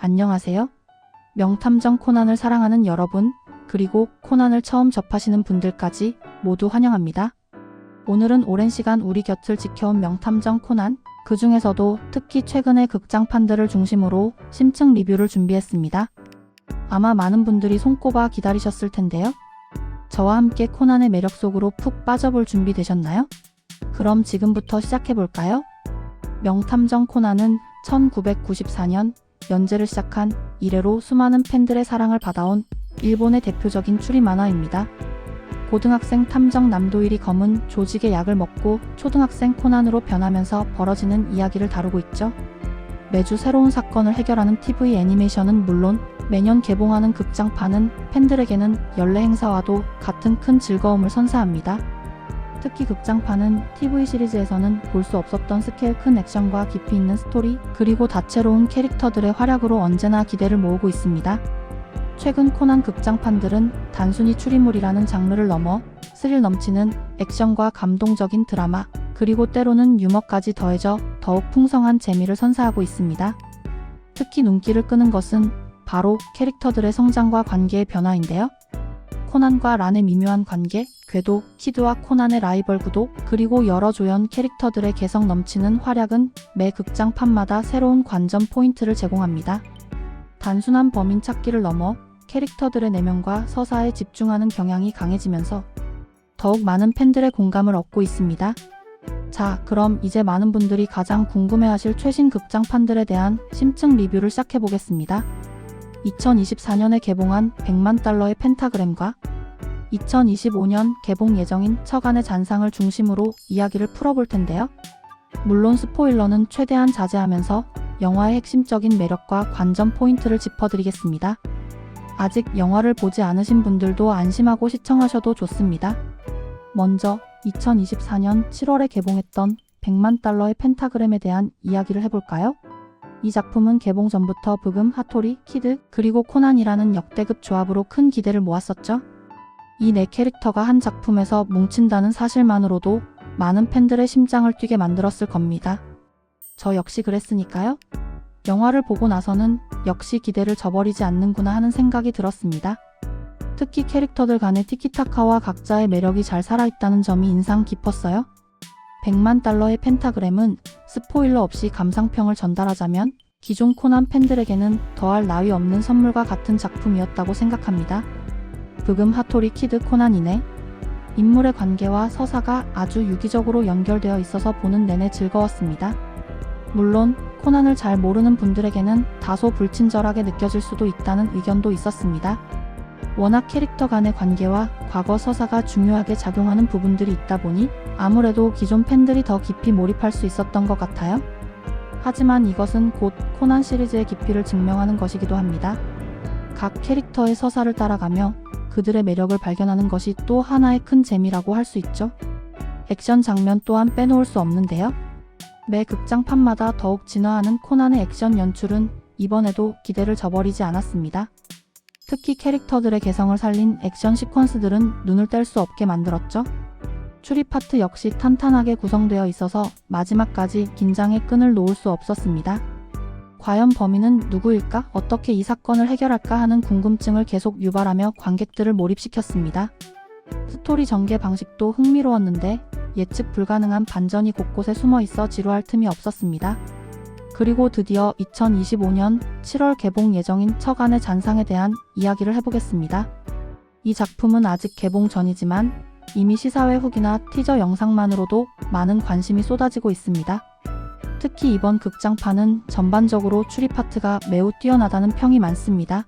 안녕하세요. 명탐정 코난을 사랑하는 여러분, 그리고 코난을 처음 접하시는 분들까지 모두 환영합니다. 오늘은 오랜 시간 우리 곁을 지켜온 명탐정 코난, 그 중에서도 특히 최근의 극장판들을 중심으로 심층 리뷰를 준비했습니다. 아마 많은 분들이 손꼽아 기다리셨을 텐데요. 저와 함께 코난의 매력 속으로 푹 빠져볼 준비 되셨나요? 그럼 지금부터 시작해볼까요? 명탐정 코난은 1994년 연재를 시작한 이래로 수많은 팬들의 사랑을 받아온 일본의 대표적인 추리 만화입니다. 고등학생 탐정 남도일이 검은 조직의 약을 먹고 초등학생 코난으로 변하면서 벌어지는 이야기를 다루고 있죠. 매주 새로운 사건을 해결하는 TV 애니메이션은 물론 매년 개봉하는 극장판은 팬들에게는 연례 행사와도 같은 큰 즐거움을 선사합니다. 특히 극장판은 TV 시리즈에서는 볼 수 없었던 스케일 큰 액션과 깊이 있는 스토리, 그리고 다채로운 캐릭터들의 활약으로 언제나 기대를 모으고 있습니다. 최근 코난 극장판들은 단순히 추리물이라는 장르를 넘어 스릴 넘치는 액션과 감동적인 드라마, 그리고 때로는 유머까지 더해져 더욱 풍성한 재미를 선사하고 있습니다. 특히 눈길을 끄는 것은 바로 캐릭터들의 성장과 관계의 변화인데요. 코난과 란의 미묘한 관계, 궤도, 키드와 코난의 라이벌 구도, 그리고 여러 조연 캐릭터들의 개성 넘치는 활약은 매 극장판마다 새로운 관전 포인트를 제공합니다. 단순한 범인 찾기를 넘어 캐릭터들의 내면과 서사에 집중하는 경향이 강해지면서 더욱 많은 팬들의 공감을 얻고 있습니다. 자, 그럼 이제 많은 분들이 가장 궁금해하실 최신 극장판들에 대한 심층 리뷰를 시작해보겠습니다. 2024년에 개봉한 100만 달러의 펜타그램과 2025년 개봉 예정인 척안의 잔상을 중심으로 이야기를 풀어볼 텐데요. 물론 스포일러는 최대한 자제하면서 영화의 핵심적인 매력과 관전 포인트를 짚어드리겠습니다. 아직 영화를 보지 않으신 분들도 안심하고 시청하셔도 좋습니다. 먼저 2024년 7월에 개봉했던 100만 달러의 펜타그램에 대한 이야기를 해볼까요? 이 작품은 개봉 전부터 브금, 하토리, 키드, 그리고 코난이라는 역대급 조합으로 큰 기대를 모았었죠. 이 네 캐릭터가 한 작품에서 뭉친다는 사실만으로도 많은 팬들의 심장을 뛰게 만들었을 겁니다. 저 역시 그랬으니까요. 영화를 보고 나서는 역시 기대를 저버리지 않는구나 하는 생각이 들었습니다. 특히 캐릭터들 간의 티키타카와 각자의 매력이 잘 살아있다는 점이 인상 깊었어요. 100만 달러의 펜타그램은 스포일러 없이 감상평을 전달하자면 기존 코난 팬들에게는 더할 나위 없는 선물과 같은 작품이었다고 생각합니다. 브금, 하토리, 키드, 코난이네. 인물의 관계와 서사가 아주 유기적으로 연결되어 있어서 보는 내내 즐거웠습니다. 물론 코난을 잘 모르는 분들에게는 다소 불친절하게 느껴질 수도 있다는 의견도 있었습니다. 워낙 캐릭터 간의 관계와 과거 서사가 중요하게 작용하는 부분들이 있다 보니 아무래도 기존 팬들이 더 깊이 몰입할 수 있었던 것 같아요. 하지만 이것은 곧 코난 시리즈의 깊이를 증명하는 것이기도 합니다. 각 캐릭터의 서사를 따라가며 그들의 매력을 발견하는 것이 또 하나의 큰 재미라고 할 수 있죠. 액션 장면 또한 빼놓을 수 없는데요. 매 극장판마다 더욱 진화하는 코난의 액션 연출은 이번에도 기대를 저버리지 않았습니다. 특히 캐릭터들의 개성을 살린 액션 시퀀스들은 눈을 뗄 수 없게 만들었죠. 추리 파트 역시 탄탄하게 구성되어 있어서 마지막까지 긴장의 끈을 놓을 수 없었습니다. 과연 범인은 누구일까? 어떻게 이 사건을 해결할까 하는 궁금증을 계속 유발하며 관객들을 몰입시켰습니다. 스토리 전개 방식도 흥미로웠는데 예측 불가능한 반전이 곳곳에 숨어 있어 지루할 틈이 없었습니다. 그리고 드디어 2025년 7월 개봉 예정인 척안의 잔상에 대한 이야기를 해보겠습니다. 이 작품은 아직 개봉 전이지만 이미 시사회 후기나 티저 영상만으로도 많은 관심이 쏟아지고 있습니다. 특히 이번 극장판은 전반적으로 추리 파트가 매우 뛰어나다는 평이 많습니다.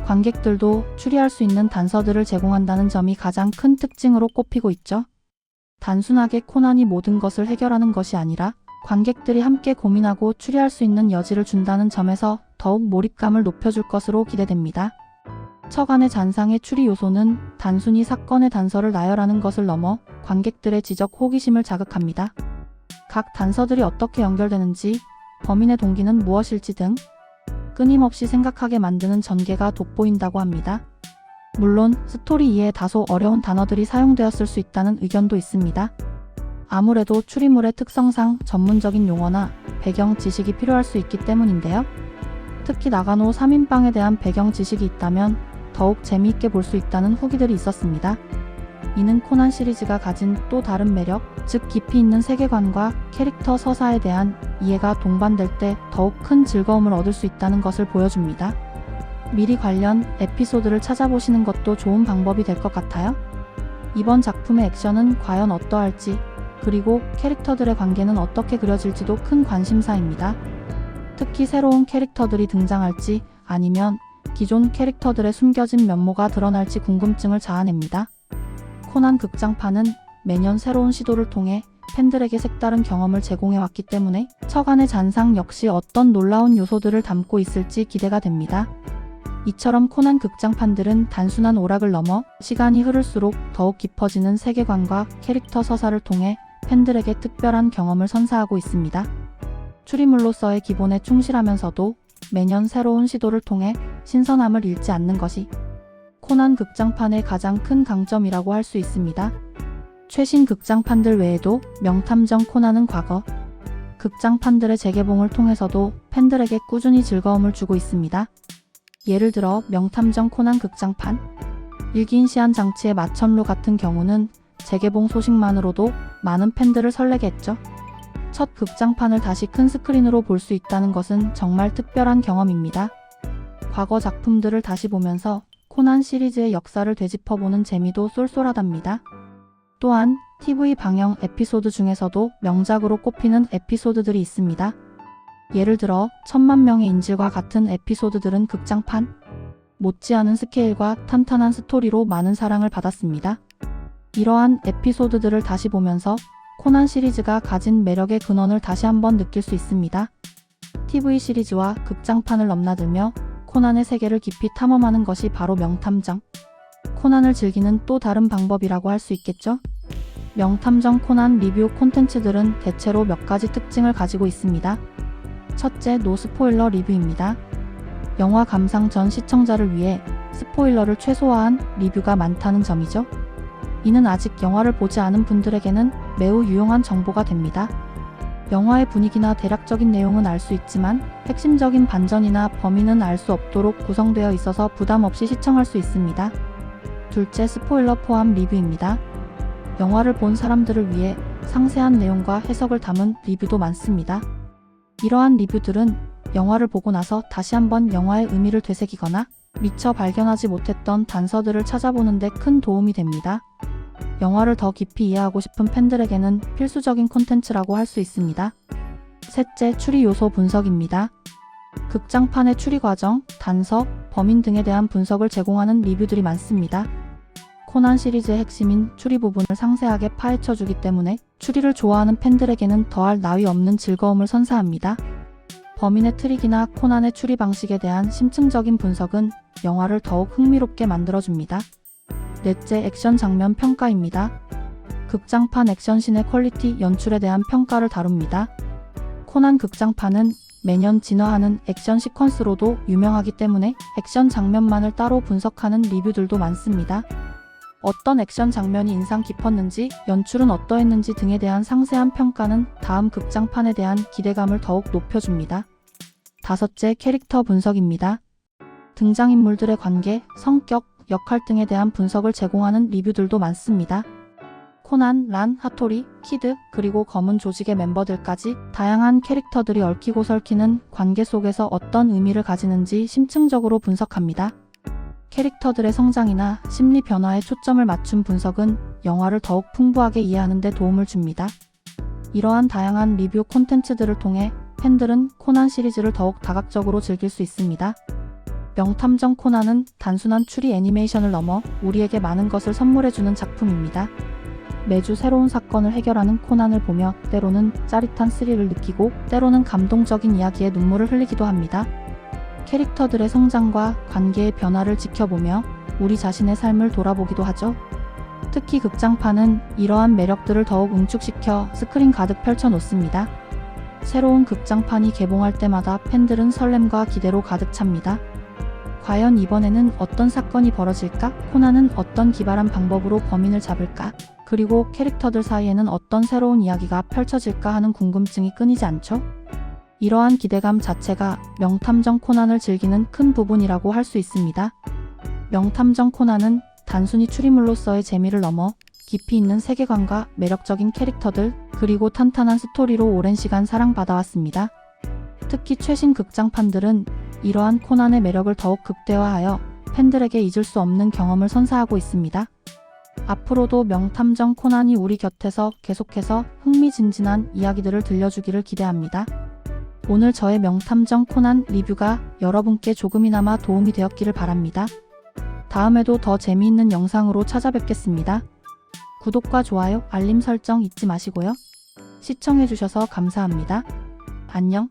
관객들도 추리할 수 있는 단서들을 제공한다는 점이 가장 큰 특징으로 꼽히고 있죠. 단순하게 코난이 모든 것을 해결하는 것이 아니라 관객들이 함께 고민하고 추리할 수 있는 여지를 준다는 점에서 더욱 몰입감을 높여줄 것으로 기대됩니다. 척안의 잔상의 추리 요소는 단순히 사건의 단서를 나열하는 것을 넘어 관객들의 지적 호기심을 자극합니다. 각 단서들이 어떻게 연결되는지, 범인의 동기는 무엇일지 등 끊임없이 생각하게 만드는 전개가 돋보인다고 합니다. 물론 스토리 이해에 다소 어려운 단어들이 사용되었을 수 있다는 의견도 있습니다. 아무래도 추리물의 특성상 전문적인 용어나 배경 지식이 필요할 수 있기 때문인데요. 특히 나가노 3인방에 대한 배경 지식이 있다면 더욱 재미있게 볼 수 있다는 후기들이 있었습니다. 이는 코난 시리즈가 가진 또 다른 매력, 즉 깊이 있는 세계관과 캐릭터 서사에 대한 이해가 동반될 때 더욱 큰 즐거움을 얻을 수 있다는 것을 보여줍니다. 미리 관련 에피소드를 찾아보시는 것도 좋은 방법이 될 것 같아요. 이번 작품의 액션은 과연 어떠할지, 그리고 캐릭터들의 관계는 어떻게 그려질지도 큰 관심사입니다. 특히 새로운 캐릭터들이 등장할지 아니면 기존 캐릭터들의 숨겨진 면모가 드러날지 궁금증을 자아냅니다. 코난 극장판은 매년 새로운 시도를 통해 팬들에게 색다른 경험을 제공해왔기 때문에 척안의 잔상 역시 어떤 놀라운 요소들을 담고 있을지 기대가 됩니다. 이처럼 코난 극장판들은 단순한 오락을 넘어 시간이 흐를수록 더욱 깊어지는 세계관과 캐릭터 서사를 통해 팬들에게 특별한 경험을 선사하고 있습니다. 추리물로서의 기본에 충실하면서도 매년 새로운 시도를 통해 신선함을 잃지 않는 것이 코난 극장판의 가장 큰 강점이라고 할 수 있습니다. 최신 극장판들 외에도 명탐정 코난은 과거 극장판들의 재개봉을 통해서도 팬들에게 꾸준히 즐거움을 주고 있습니다. 예를 들어 명탐정 코난 극장판, 일기인시한 장치의 마천루 같은 경우는 재개봉 소식만으로도 많은 팬들을 설레게 했죠. 첫 극장판을 다시 큰 스크린으로 볼 수 있다는 것은 정말 특별한 경험입니다. 과거 작품들을 다시 보면서 코난 시리즈의 역사를 되짚어보는 재미도 쏠쏠하답니다. 또한 TV 방영 에피소드 중에서도 명작으로 꼽히는 에피소드들이 있습니다. 예를 들어 1000만 명의 인질과 같은 에피소드들은 극장판 못지않은 스케일과 탄탄한 스토리로 많은 사랑을 받았습니다. 이러한 에피소드들을 다시 보면서 코난 시리즈가 가진 매력의 근원을 다시 한번 느낄 수 있습니다. TV 시리즈와 극장판을 넘나들며 코난의 세계를 깊이 탐험하는 것이 바로 명탐정 코난을 즐기는 또 다른 방법이라고 할 수 있겠죠? 명탐정 코난 리뷰 콘텐츠들은 대체로 몇 가지 특징을 가지고 있습니다. 첫째, 노스포일러 리뷰입니다. 영화 감상 전 시청자를 위해 스포일러를 최소화한 리뷰가 많다는 점이죠. 이는 아직 영화를 보지 않은 분들에게는 매우 유용한 정보가 됩니다. 영화의 분위기나 대략적인 내용은 알 수 있지만 핵심적인 반전이나 범인은 알 수 없도록 구성되어 있어서 부담 없이 시청할 수 있습니다. 둘째, 스포일러 포함 리뷰입니다. 영화를 본 사람들을 위해 상세한 내용과 해석을 담은 리뷰도 많습니다. 이러한 리뷰들은 영화를 보고 나서 다시 한번 영화의 의미를 되새기거나 미처 발견하지 못했던 단서들을 찾아보는 데 큰 도움이 됩니다. 영화를 더 깊이 이해하고 싶은 팬들에게는 필수적인 콘텐츠라고 할 수 있습니다. 셋째, 추리 요소 분석입니다. 극장판의 추리 과정, 단서, 범인 등에 대한 분석을 제공하는 리뷰들이 많습니다. 코난 시리즈의 핵심인 추리 부분을 상세하게 파헤쳐주기 때문에 추리를 좋아하는 팬들에게는 더할 나위 없는 즐거움을 선사합니다. 범인의 트릭이나 코난의 추리 방식에 대한 심층적인 분석은 영화를 더욱 흥미롭게 만들어줍니다. 넷째, 액션 장면 평가입니다. 극장판 액션씬의 퀄리티, 연출에 대한 평가를 다룹니다. 코난 극장판은 매년 진화하는 액션 시퀀스로도 유명하기 때문에 액션 장면만을 따로 분석하는 리뷰들도 많습니다. 어떤 액션 장면이 인상 깊었는지, 연출은 어떠했는지 등에 대한 상세한 평가는 다음 극장판에 대한 기대감을 더욱 높여줍니다. 다섯째, 캐릭터 분석입니다. 등장인물들의 관계, 성격, 역할 등에 대한 분석을 제공하는 리뷰들도 많습니다. 코난, 란, 하토리, 키드, 그리고 검은 조직의 멤버들까지 다양한 캐릭터들이 얽히고 설키는 관계 속에서 어떤 의미를 가지는지 심층적으로 분석합니다. 캐릭터들의 성장이나 심리 변화에 초점을 맞춘 분석은 영화를 더욱 풍부하게 이해하는 데 도움을 줍니다. 이러한 다양한 리뷰 콘텐츠들을 통해 팬들은 코난 시리즈를 더욱 다각적으로 즐길 수 있습니다. 명탐정 코난은 단순한 추리 애니메이션을 넘어 우리에게 많은 것을 선물해주는 작품입니다. 매주 새로운 사건을 해결하는 코난을 보며 때로는 짜릿한 스릴을 느끼고 때로는 감동적인 이야기에 눈물을 흘리기도 합니다. 캐릭터들의 성장과 관계의 변화를 지켜보며 우리 자신의 삶을 돌아보기도 하죠. 특히 극장판은 이러한 매력들을 더욱 응축시켜 스크린 가득 펼쳐놓습니다. 새로운 극장판이 개봉할 때마다 팬들은 설렘과 기대로 가득 찹니다. 과연 이번에는 어떤 사건이 벌어질까? 코난은 어떤 기발한 방법으로 범인을 잡을까? 그리고 캐릭터들 사이에는 어떤 새로운 이야기가 펼쳐질까 하는 궁금증이 끊이지 않죠? 이러한 기대감 자체가 명탐정 코난을 즐기는 큰 부분이라고 할 수 있습니다. 명탐정 코난은 단순히 추리물로서의 재미를 넘어 깊이 있는 세계관과 매력적인 캐릭터들, 그리고 탄탄한 스토리로 오랜 시간 사랑받아왔습니다. 특히 최신 극장판들은 이러한 코난의 매력을 더욱 극대화하여 팬들에게 잊을 수 없는 경험을 선사하고 있습니다. 앞으로도 명탐정 코난이 우리 곁에서 계속해서 흥미진진한 이야기들을 들려주기를 기대합니다. 오늘 저의 명탐정 코난 리뷰가 여러분께 조금이나마 도움이 되었기를 바랍니다. 다음에도 더 재미있는 영상으로 찾아뵙겠습니다. 구독과 좋아요, 알림 설정 잊지 마시고요. 시청해주셔서 감사합니다. 안녕.